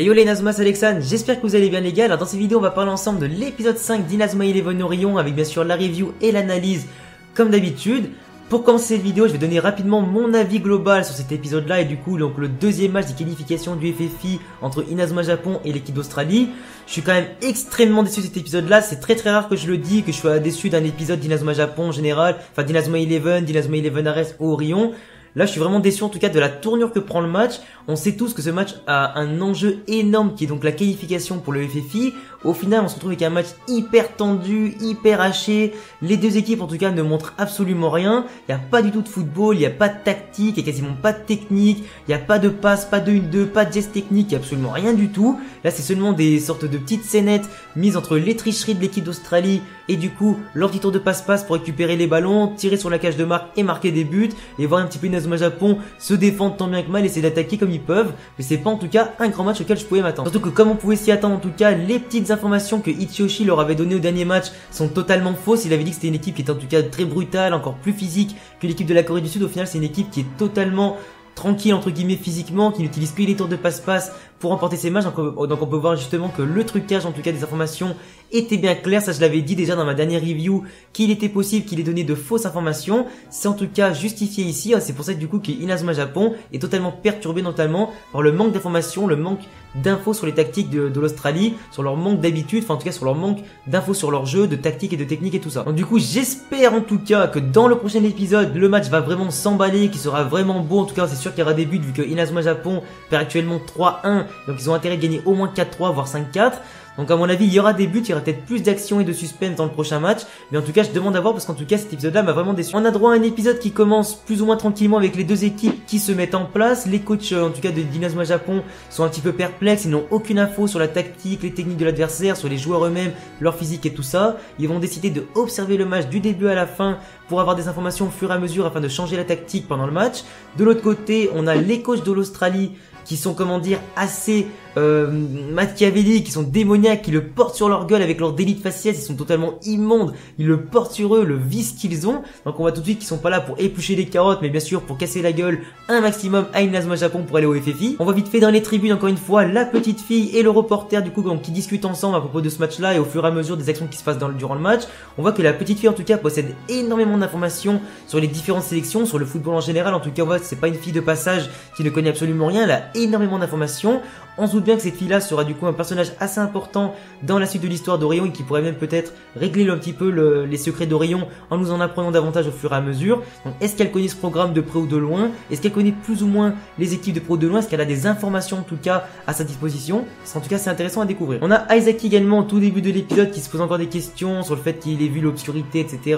Et yo les Inazuma, c'est Alexandre, j'espère que vous allez bien les gars. Alors dans cette vidéo on va parler ensemble de l'épisode 5 d'Inazuma Eleven Orion avec bien sûr la review et l'analyse comme d'habitude. Pour commencer cette vidéo je vais donner rapidement mon avis global sur cet épisode là et du coup donc le deuxième match des qualifications du FFI entre Inazuma Japon et l'équipe d'Australie. Je suis quand même extrêmement déçu de cet épisode là, c'est très rare que je le dis, que je sois déçu d'un épisode d'Inazuma Japon en général, enfin d'Inazuma Eleven Ares ou Orion. Là, je suis vraiment déçu en tout cas de la tournure que prend le match. On sait tous que ce match a un enjeu énorme qui est donc la qualification pour le FFI. Au final, on se retrouve avec un match hyper tendu, hyper haché. Les deux équipes en tout cas ne montrent absolument rien. Il n'y a pas du tout de football, il n'y a pas de tactique, il n'y a quasiment pas de technique. Il n'y a pas de passe, pas de 1-2, pas de geste technique, il n'y a absolument rien du tout. Là, c'est seulement des sortes de petites scénettes mises entre les tricheries de l'équipe d'Australie et du coup leur petit tour de passe-passe pour récupérer les ballons, tirer sur la cage de marque et marquer des buts et voir un petit peu Inazuma Japon se défendre tant bien que mal, essayer d'attaquer comme ils peuvent, mais c'est pas en tout cas un grand match auquel je pouvais m'attendre. Surtout que comme on pouvait s'y attendre en tout cas, les petites informations que Ichiyoshi leur avait données au dernier match sont totalement fausses. Il avait dit que c'était une équipe qui était en tout cas très brutale, encore plus physique que l'équipe de la Corée du Sud. Au final c'est une équipe qui est totalement tranquille entre guillemets physiquement, qui n'utilise que les tours de passe-passe pour remporter ces matchs. Donc on peut voir justement que le trucage en tout cas des informations était bien clair. Ça je l'avais dit déjà dans ma dernière review, qu'il était possible qu'il ait donné de fausses informations. C'est en tout cas justifié ici. C'est pour ça que du coup que Inazuma Japon est totalement perturbé notamment par le manque d'informations, le manque d'infos sur les tactiques de l'Australie, sur leur manque d'habitude, enfin en tout cas sur leur manque d'infos sur leur jeu, de tactique et de technique et tout ça. Donc du coup j'espère en tout cas que dans le prochain épisode le match va vraiment s'emballer, qu'il sera vraiment beau. En tout cas c'est sûr qu'il y aura des buts vu que Inazuma Japon perd actuellement 3-1, donc ils ont intérêt de gagner au moins 4-3 voire 5-4. Donc à mon avis il y aura des buts, il y aura peut-être plus d'action et de suspense dans le prochain match. Mais en tout cas je demande à voir parce qu'en tout cas cet épisode là m'a vraiment déçu. On a droit à un épisode qui commence plus ou moins tranquillement avec les deux équipes qui se mettent en place. Les coachs en tout cas d'Inazuma Japon sont un petit peu perplexes, ils n'ont aucune info sur la tactique, les techniques de l'adversaire, sur les joueurs eux-mêmes, leur physique et tout ça. Ils vont décider de observer le match du début à la fin pour avoir des informations au fur et à mesure afin de changer la tactique pendant le match. De l'autre côté on a les coachs de l'Australie qui sont comment dire assez machiavéliques, qui sont démoniaques, qui le portent sur leur gueule avec leur délit de faciès, ils sont totalement immondes, ils le portent sur eux, le vice qu'ils ont. Donc on voit tout de suite qu'ils sont pas là pour éplucher les carottes, mais bien sûr pour casser la gueule un maximum à Inazuma Japon pour aller au FFI. On voit vite fait dans les tribunes encore une fois la petite fille et le reporter du coup donc, qui discutent ensemble à propos de ce match là et au fur et à mesure des actions qui se passent durant le match. On voit que la petite fille en tout cas possède énormément d'informations sur les différentes sélections, sur le football en général. En tout cas on voit que c'est pas une fille de passage qui ne connaît absolument rien, elle a énormément d'informations. On se doute bien que cette fille-là sera du coup un personnage assez important dans la suite de l'histoire d'Orion et qui pourrait même peut-être régler un petit peu les secrets d'Orion en nous en apprenant davantage au fur et à mesure. Donc est-ce qu'elle connaît ce programme de près ou de loin? Est-ce qu'elle connaît plus ou moins les équipes de près ou de loin? Est-ce qu'elle a des informations en tout cas à sa disposition? En tout cas c'est intéressant à découvrir. On a Isaac également au tout début de l'épisode qui se pose encore des questions sur le fait qu'il ait vu l'obscurité etc.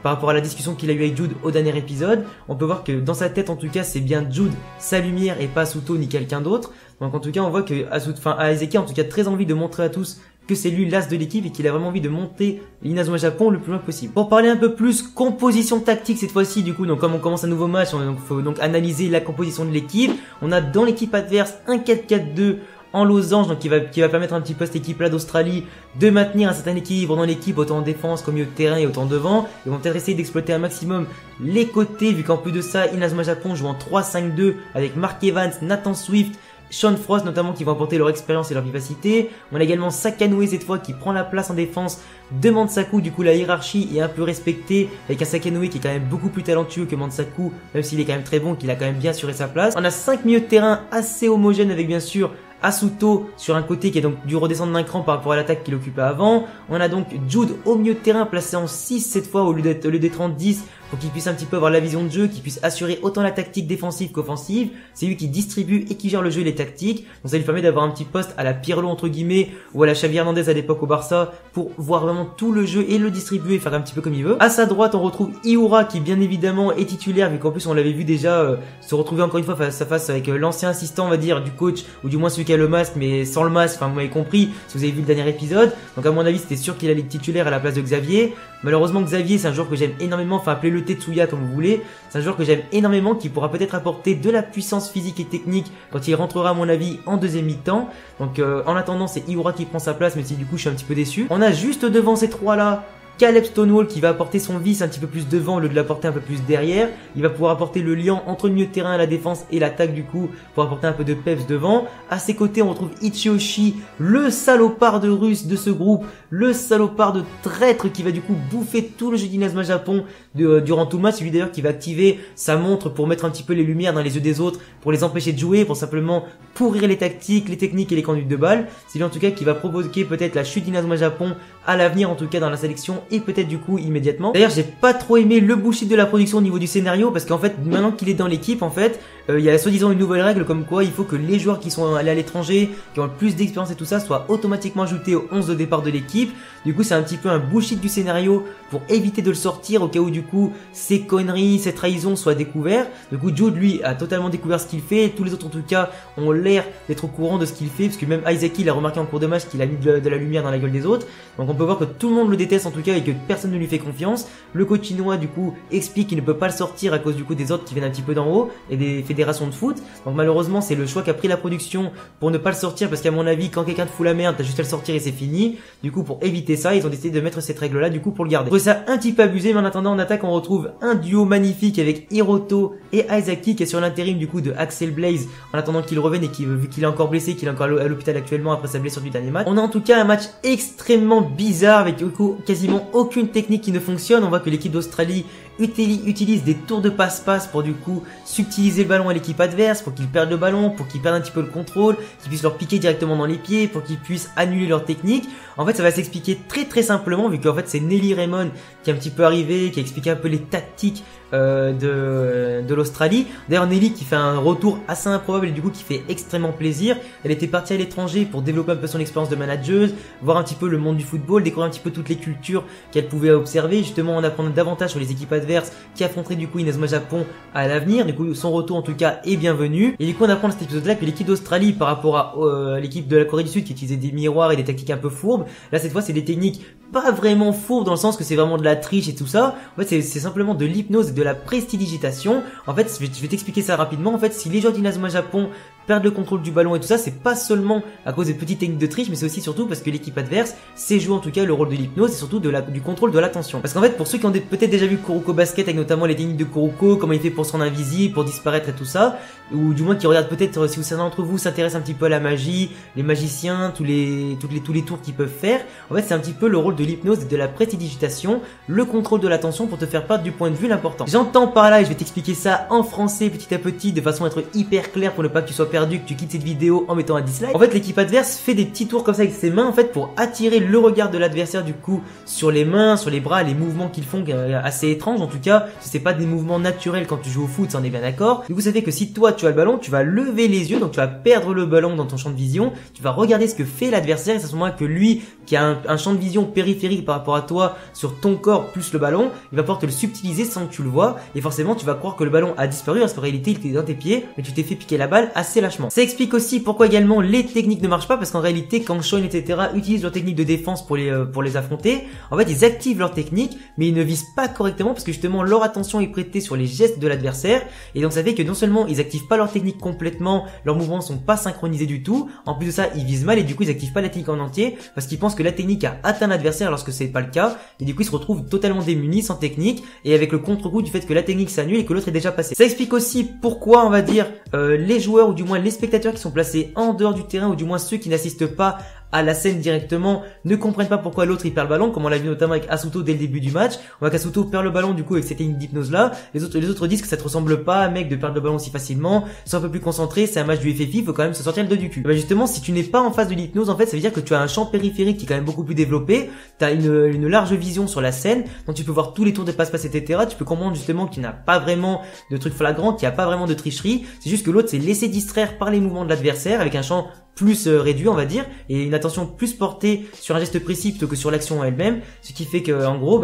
par rapport à la discussion qu'il a eu avec Jude au dernier épisode. On peut voir que dans sa tête en tout cas c'est bien Jude, sa lumière et pas Asuto ni quelqu'un d'autre. Donc en tout cas on voit que Isaac a en tout cas très envie de montrer à tous que c'est lui l'as de l'équipe et qu'il a vraiment envie de monter l'Inazuma Japon le plus loin possible. Pour parler un peu plus composition tactique cette fois-ci du coup, donc comme on commence un nouveau match, faut donc analyser la composition de l'équipe. On a dans l'équipe adverse un 4-4-2 en losange, donc qui va permettre un petit peu à cette équipe là d'Australie de maintenir un certain équilibre dans l'équipe, autant en défense qu'au milieu de terrain et autant devant. Ils vont peut-être essayer d'exploiter un maximum les côtés vu qu'en plus de ça Inazuma Japon joue en 3-5-2 avec Mark Evans, Nathan Swift, Sean Frost notamment qui vont apporter leur expérience et leur vivacité. On a également Sakanue cette fois qui prend la place en défense de Mansaku. Du coup la hiérarchie est un peu respectée avec un Sakanue qui est quand même beaucoup plus talentueux que Mansaku, même s'il est quand même très bon, qu'il a quand même bien assuré sa place. On a 5 milieux de terrain assez homogènes avec bien sûr Asuto sur un côté qui est donc dû redescendre d'un cran par rapport à l'attaque qu'il occupait avant. On a donc Jude au milieu de terrain placé en 6 cette fois au lieu d'être en 10 pour qu'il puisse un petit peu avoir la vision de jeu, qu'il puisse assurer autant la tactique défensive qu'offensive. C'est lui qui distribue et qui gère le jeu et les tactiques. Donc ça lui permet d'avoir un petit poste à la Pirlo entre guillemets ou à la Xavi Hernandez à l'époque au Barça pour voir vraiment tout le jeu et le distribuer et faire un petit peu comme il veut. À sa droite on retrouve Iura qui bien évidemment est titulaire vu qu'en plus on l'avait vu déjà se retrouver encore une fois face à face avec l'ancien assistant on va dire du coach ou du moins celui qui a le masque mais sans le masque, enfin vous m'avez compris si vous avez vu le dernier épisode. Donc à mon avis c'était sûr qu'il allait être titulaire à la place de Xavier. Malheureusement Xavier c'est un joueur que j'aime énormément, enfin appelez-le Tetsuya comme vous voulez. C'est un joueur que j'aime énormément qui pourra peut-être apporter de la puissance physique et technique quand il rentrera à mon avis en deuxième mi-temps. Donc en attendant c'est Iura qui prend sa place, mais si du coup je suis un petit peu déçu. On a juste devant ces trois là Caleb Stonewall qui va apporter son vice un petit peu plus devant au lieu de l'apporter un peu plus derrière. Il va pouvoir apporter le lien entre le milieu de terrain, la défense et l'attaque du coup pour apporter un peu de peps devant. À ses côtés on retrouve Ichiyoshi, le salopard de russe de ce groupe, le salopard de traître qui va du coup bouffer tout le jeu d'Inazuma Japon durant tout le match. C'est lui d'ailleurs qui va activer sa montre pour mettre un petit peu les lumières dans les yeux des autres, pour les empêcher de jouer, pour simplement pourrir les tactiques, les techniques et les conduites de balles. C'est lui en tout cas qui va provoquer peut-être la chute d'Inazuma Japon à l'avenir, en tout cas dans la sélection, et peut-être du coup immédiatement. D'ailleurs j'ai pas trop aimé le bullshit de la production au niveau du scénario, parce qu'en fait maintenant qu'il est dans l'équipe en fait, il y a soi-disant une nouvelle règle comme quoi il faut que les joueurs qui sont allés à l'étranger, qui ont le plus d'expérience et tout ça, soient automatiquement ajoutés au 11 de départ de l'équipe. Du coup c'est un petit peu un bullshit du scénario pour éviter de le sortir au cas où du coup ces conneries, ces trahisons soient découvertes. Du coup Jude lui a totalement découvert ce qu'il fait, tous les autres en tout cas ont l'air d'être au courant de ce qu'il fait, parce que même Isaki l'a remarqué en cours de match qu'il a mis de la lumière dans la gueule des autres. Donc on peut voir que tout le monde le déteste en tout cas et que personne ne lui fait confiance. Le coach chinois du coup explique qu'il ne peut pas le sortir à cause du coup des autres qui viennent un petit peu d'en haut et des fédérations de foot. Donc malheureusement c'est le choix qu'a pris la production pour ne pas le sortir, parce qu'à mon avis quand quelqu'un te fout la merde t'as juste à le sortir et c'est fini. Du coup pour éviter ça ils ont décidé de mettre cette règle là du coup pour le garder. Je trouve ça un petit peu abusé, mais en attendant en attaque on retrouve un duo magnifique avec Hiroto et Isaki qui est sur l'intérim du coup de Axel Blaze en attendant qu'il revienne, et qui vu qu'il est encore blessé, qu'il est encore à l'hôpital actuellement après sa blessure du dernier match. On a en tout cas un match extrêmement bizarre avec du coup quasiment aucune technique qui ne fonctionne. On voit que l'équipe d'Australie utilise des tours de passe-passe pour du coup subtiliser le ballon à l'équipe adverse, pour qu'ils perdent le ballon, pour qu'ils perdent un petit peu le contrôle, qu'ils puissent leur piquer directement dans les pieds, pour qu'ils puissent annuler leur technique. En fait ça va s'expliquer très simplement, vu qu'en fait c'est Nelly Raymond qui est un petit peu arrivé, qui a expliqué un peu les tactiques de l'Australie. D'ailleurs Nelly qui fait un retour assez improbable et du coup qui fait extrêmement plaisir. Elle était partie à l'étranger pour développer un peu son expérience de manageuse, voir un petit peu le monde du football, découvrir un petit peu toutes les cultures qu'elle pouvait observer, justement en apprendre davantage sur les équipes adverses qui affronteraient du coup Inazuma Japon à l'avenir. Du coup son retour en tout cas est bienvenu, et du coup on apprend dans cet épisode là que l'équipe d'Australie par rapport à l'équipe de la Corée du Sud qui utilisait des miroirs et des tactiques un peu fourbes, là cette fois c'est des techniques pas vraiment fourbes dans le sens que c'est vraiment de la triche et tout ça. En fait c'est simplement de l'hypnose et de la prestidigitation. En fait je vais t'expliquer ça rapidement. En fait si les joueurs d'Inazuma Japon perdre le contrôle du ballon et tout ça, c'est pas seulement à cause des petites techniques de triche, mais c'est aussi surtout parce que l'équipe adverse sait jouer en tout cas le rôle de l'hypnose et surtout du contrôle de l'attention. Parce qu'en fait, pour ceux qui ont peut-être déjà vu Kuroko Basket avec notamment les techniques de Kuroko, comment il fait pour se rendre invisible, pour disparaître et tout ça, ou du moins qui regardent peut-être, si certains d'entre vous s'intéressent un petit peu à la magie, les magiciens, tous les tours qu'ils peuvent faire, en fait c'est un petit peu le rôle de l'hypnose et de la prestidigitation, le contrôle de l'attention pour te faire perdre du point de vue l'important. J'entends par là, et je vais t'expliquer ça en français petit à petit de façon à être hyper clair pour ne pas que tu sois perdu, que tu quittes cette vidéo en mettant un dislike. En fait l'équipe adverse fait des petits tours comme ça avec ses mains en fait pour attirer le regard de l'adversaire du coup sur les mains, sur les bras, les mouvements qu'ils font assez étranges en tout cas. C'est pas des mouvements naturels quand tu joues au foot, ça on est bien d'accord. Du coup ça fait que si toi tu as le ballon, tu vas lever les yeux, donc tu vas perdre le ballon dans ton champ de vision, tu vas regarder ce que fait l'adversaire et c'est à ce moment-là que lui qui a un champ de vision périphérique par rapport à toi sur ton corps plus le ballon, il va pouvoir te le subtiliser sans que tu le vois et forcément tu vas croire que le ballon a disparu parce qu'en réalité il était dans tes pieds mais tu t'es fait piquer la balle assez lâchement. Ça explique aussi pourquoi également les techniques ne marchent pas, parce qu'en réalité quand Sean etc utilisent leur technique de défense pour les affronter, en fait ils activent leur technique mais ils ne visent pas correctement parce que justement leur attention est prêtée sur les gestes de l'adversaire et donc ça fait que non seulement ils activent pas leur technique complètement, leurs mouvements sont pas synchronisés du tout, en plus de ça ils visent mal et du coup ils activent pas la technique en entier parce qu'ils pensent que la technique a atteint l'adversaire alors que c'est pas le cas et du coup ils se retrouvent totalement démunis sans technique et avec le contre-coup du fait que la technique s'annule et que l'autre est déjà passé. Ça explique aussi pourquoi on va dire les joueurs ou du moins les spectateurs qui sont placés en dehors du terrain ou du moins ceux qui n'assistent pas à la scène directement ne comprennent pas pourquoi l'autre il perd le ballon, comme on l'a vu notamment avec Asuto dès le début du match. On voit qu'Asuto perd le ballon du coup avec cette technique d'hypnose là. Les autres disent que ça te ressemble pas mec de perdre le ballon aussi facilement, sois un peu plus concentré, c'est un match du FFI, faut quand même se sortir le dos du cul. Bah justement si tu n'es pas en face de l'hypnose en fait ça veut dire que tu as un champ périphérique qui est quand même beaucoup plus développé, tu as une large vision sur la scène, donc tu peux voir tous les tours de passe-passe etc. Tu peux comprendre justement qu'il n'y a pas vraiment de trucs flagrants, qu'il n'y a pas vraiment de tricherie, c'est juste que l'autre s'est laissé distraire par les mouvements de l'adversaire avec un champ plus réduit on va dire et une attention plus portée sur un geste précis plutôt que sur l'action en elle-même, ce qui fait que en gros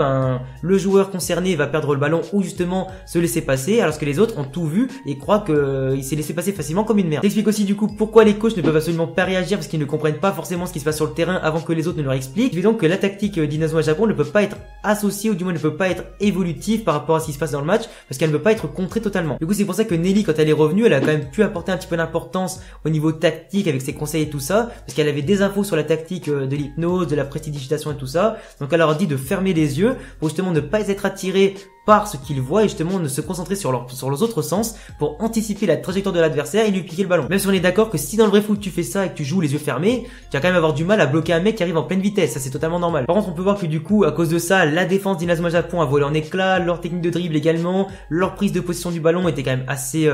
le joueur concerné va perdre le ballon ou justement se laisser passer alors que les autres ont tout vu et croient qu'il s'est laissé passer facilement comme une merde. J'explique aussi du coup pourquoi les coachs ne peuvent absolument pas réagir parce qu'ils ne comprennent pas forcément ce qui se passe sur le terrain avant que les autres ne leur expliquent. Je dis donc que la tactique d'Inazuma Japon ne peut pas être associée ou du moins ne peut pas être évolutive par rapport à ce qui se passe dans le match parce qu'elle ne peut pas être contrée totalement. Du coup c'est pour ça que Nelly quand elle est revenue elle a quand même pu apporter un petit peu d'importance au niveau tactique avec ses conseils et tout ça parce qu'elle avait des infos sur la tactique de l'hypnose, de la prestidigitation et tout ça. Donc elle leur a dit de fermer les yeux pour justement ne pas être attiré par ce qu'ils voient et justement de se concentrer sur leurs autres sens pour anticiper la trajectoire de l'adversaire et lui piquer le ballon. Même si on est d'accord que si dans le vrai foot tu fais ça et que tu joues les yeux fermés, tu vas quand même avoir du mal à bloquer un mec qui arrive en pleine vitesse, ça c'est totalement normal. Par contre on peut voir que du coup à cause de ça la défense d'Inazuma Japon a volé en éclats, leur technique de dribble également, leur prise de possession du ballon était quand même assez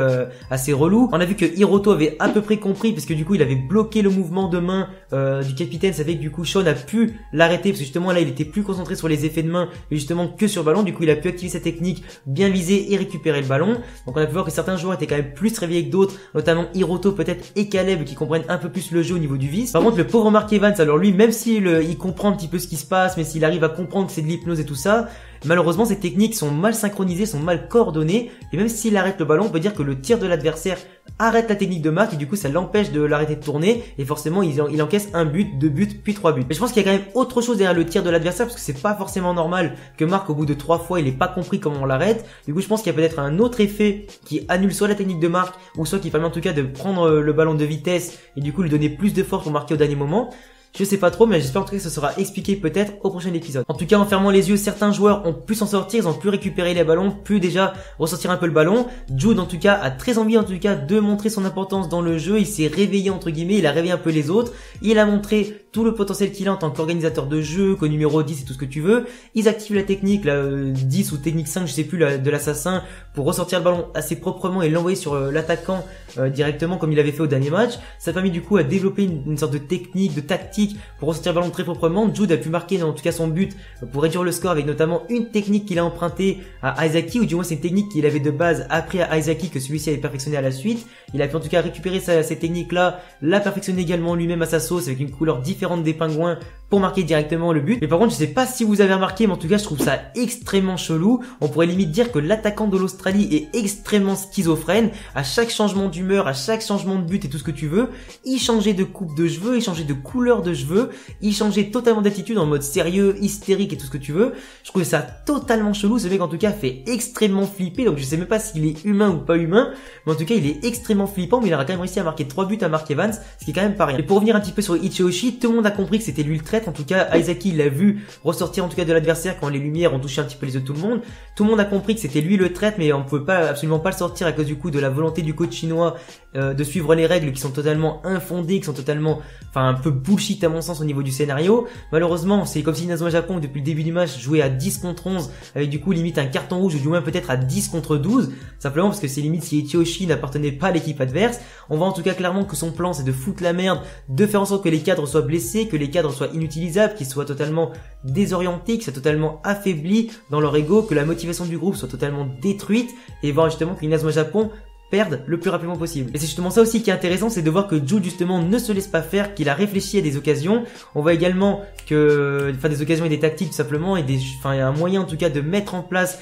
relou. On a vu que Hiroto avait à peu près compris parce que du coup il avait bloqué le mouvement de main du capitaine, ça fait que du coup Sean a pu l'arrêter parce que justement là il était plus concentré sur les effets de main et justement que sur le ballon, du coup il a pu activer sa technique, bien viser et récupérer le ballon. Donc on a pu voir que certains joueurs étaient quand même plus réveillés que d'autres, notamment Hiroto peut-être et Caleb qui comprennent un peu plus le jeu au niveau du vice. Par contre le pauvre Mark Evans, alors lui même s'il il comprend un petit peu ce qui se passe, mais s'il arrive à comprendre que c'est de l'hypnose et tout ça, malheureusement ces techniques sont mal synchronisées, sont mal coordonnées et même s'il arrête le ballon on peut dire que le tir de l'adversaire arrête la technique de Mark et du coup ça l'empêche de l'arrêter de tourner et forcément il encaisse un but, 2 buts, puis 3 buts. Mais je pense qu'il y a quand même autre chose derrière le tir de l'adversaire parce que c'est pas forcément normal que Mark au bout de 3 fois il ait pas compris comment on l'arrête. Du coup je pense qu'il y a peut-être un autre effet qui annule soit la technique de Mark ou soit qui permet en tout cas de prendre le ballon de vitesse et du coup lui donner plus de force pour marquer au dernier moment. Je sais pas trop mais j'espère en tout cas que ça sera expliqué peut-être au prochain épisode. En tout cas en fermant les yeux certains joueurs ont pu s'en sortir, ils ont pu récupérer les ballons, pu déjà ressortir un peu le ballon. Jude en tout cas a très envie en tout cas de montrer son importance dans le jeu, il s'est réveillé entre guillemets, il a réveillé un peu les autres, il a montré tout le potentiel qu'il a en tant qu'organisateur de jeu, qu'au numéro 10 et tout ce que tu veux. Ils activent la technique, la 10 ou technique 5 je sais plus, de l'assassin pour ressortir le ballon assez proprement et l'envoyer sur l'attaquant directement comme il avait fait au dernier match. Ça a permis du coup à développer une sorte de technique, de tactique pour ressortir le ballon très proprement. Jude a pu marquer en tout cas son but pour réduire le score avec notamment une technique qu'il a empruntée à Isaki, ou du moins c'est une technique qu'il avait de base appris à Isaki que celui-ci avait perfectionné à la suite. Il a pu en tout cas récupérer cette technique là, la perfectionner également lui-même à sa sauce avec une couleur différente des pingouins pour marquer directement le but. Mais par contre je sais pas si vous avez remarqué mais en tout cas je trouve ça extrêmement chelou. On pourrait limite dire que l'attaquant de l'Australie est extrêmement schizophrène. À chaque changement d'humeur, à chaque changement de but et tout ce que tu veux, il changeait de coupe de cheveux, il changeait de couleur de cheveux, il changeait totalement d'attitude en mode sérieux, hystérique et tout ce que tu veux. Je trouvais ça totalement chelou. Ce mec en tout cas fait extrêmement flipper, donc je sais même pas s'il est humain ou pas humain, mais en tout cas il est extrêmement flippant. Mais il aura quand même réussi à marquer 3 buts à Mark Evans, ce qui est quand même pas rien. Et pour revenir un petit peu sur Ichioshi, tout le monde a compris que c'était lui le traître. En tout cas Isaki l'a vu ressortir en tout cas de l'adversaire quand les lumières ont touché un petit peu les yeux de tout le monde. Tout le monde a compris que c'était lui le traître, mais on pouvait pas absolument pas le sortir à cause du coup de la volonté du coach chinois de suivre les règles qui sont totalement infondées, qui sont totalement, enfin un peu bullshit à mon sens au niveau du scénario. Malheureusement c'est comme si Inazuma Japon depuis le début du match jouait à 10 contre 11 avec du coup limite un carton rouge ou du moins peut-être à 10 contre 12, simplement parce que c'est limite si Ichioshi n'appartenait pas à l'équipe adverse. On voit en tout cas clairement que son plan c'est de foutre la merde, de faire en sorte que les cadres soient blessés, que les cadres soient inutilisables, qu'ils soient totalement désorientés, qu'ils soient totalement affaiblis dans leur ego, que la motivation du groupe soit totalement détruite et voir justement que Inazuma Japon perdre le plus rapidement possible. Et c'est justement ça aussi qui est intéressant, c'est de voir que Jude justement ne se laisse pas faire, qu'il a réfléchi à des occasions. On voit également que, enfin des occasions et des tactiques tout simplement, et il y a un moyen en tout cas de mettre en place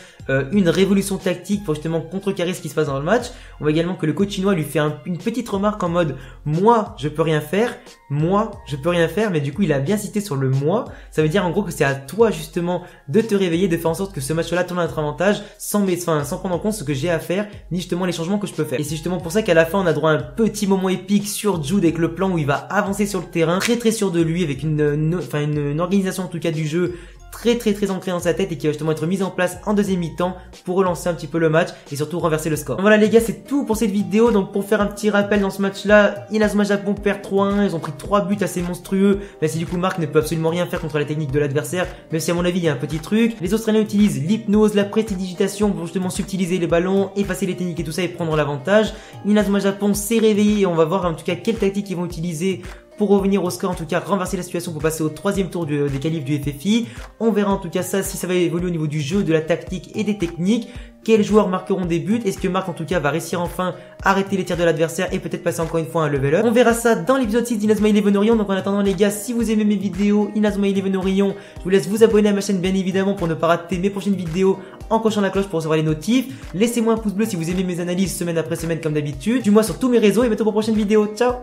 une révolution tactique pour justement contrecarrer ce qui se passe dans le match. On voit également que le coach chinois lui fait une petite remarque en mode moi je peux rien faire, mais du coup il a bien cité sur le moi. Ça veut dire en gros que c'est à toi justement de te réveiller, de faire en sorte que ce match-là tourne à notre avantage sans prendre en compte ce que j'ai à faire, ni justement les changements que je peux faire. Et c'est justement pour ça qu'à la fin on a droit à un petit moment épique sur Jude avec le plan où il va avancer sur le terrain, très sûr de lui, avec une organisation en tout cas du jeu très ancré dans sa tête et qui va justement être mise en place en deuxième mi-temps pour relancer un petit peu le match et surtout renverser le score. Donc voilà les gars, c'est tout pour cette vidéo. Donc pour faire un petit rappel dans ce match là, Inazuma Japon perd 3-1, ils ont pris 3 buts assez monstrueux, même si du coup Mark ne peut absolument rien faire contre la technique de l'adversaire, même si à mon avis il y a un petit truc. Les Australiens utilisent l'hypnose, la prestidigitation pour justement subtiliser les ballons, effacer les techniques et tout ça et prendre l'avantage. Inazuma Japon s'est réveillé et on va voir en tout cas quelle tactique ils vont utiliser pour revenir au score, en tout cas renverser la situation pour passer au troisième tour des qualifs du FFI. On verra en tout cas ça, si ça va évoluer au niveau du jeu, de la tactique et des techniques. Quels joueurs marqueront des buts? Est-ce que Mark en tout cas va réussir enfin à arrêter les tirs de l'adversaire et peut-être passer encore une fois un level up? On verra ça dans l'épisode 6 d'Inazuma Eleven Orion. Donc en attendant les gars, si vous aimez mes vidéos Inazuma Eleven Orion, je vous laisse vous abonner à ma chaîne bien évidemment pour ne pas rater mes prochaines vidéos en cochant la cloche pour recevoir les notifs. Laissez-moi un pouce bleu si vous aimez mes analyses semaine après semaine comme d'habitude. Du moins sur tous mes réseaux et bientôt pour une prochaine vidéo. Ciao.